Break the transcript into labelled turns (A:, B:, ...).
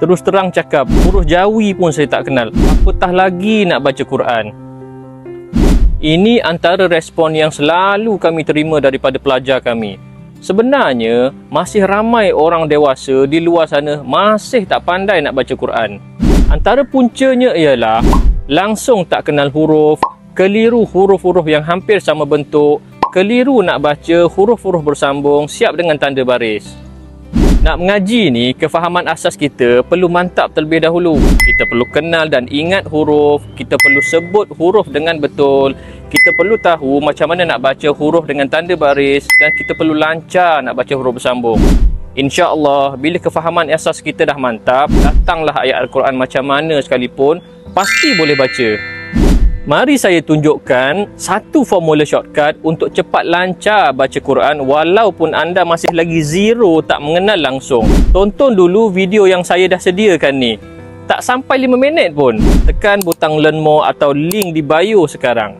A: Terus terang cakap, huruf Jawi pun saya tak kenal. Apatah lagi nak baca Quran. Ini antara respon yang selalu kami terima daripada pelajar kami. Sebenarnya, masih ramai orang dewasa di luar sana masih tak pandai nak baca Quran. Antara puncanya ialah langsung tak kenal huruf, keliru huruf-huruf yang hampir sama bentuk, keliru nak baca huruf-huruf bersambung siap dengan tanda baris. Nak mengaji ni, kefahaman asas kita perlu mantap terlebih dahulu. Kita perlu kenal dan ingat huruf, kita perlu sebut huruf dengan betul, kita perlu tahu macam mana nak baca huruf dengan tanda baris dan kita perlu lancar nak baca huruf bersambung. InsyaAllah, bila kefahaman asas kita dah mantap, datanglah ayat Al-Quran macam mana sekalipun, pasti boleh baca. Mari saya tunjukkan satu formula shortcut untuk cepat lancar baca Quran walaupun anda masih lagi zero tak mengenal langsung. Tonton dulu video yang saya dah sediakan ni. Tak sampai 5 minit pun. Tekan butang learn more atau link di bio sekarang.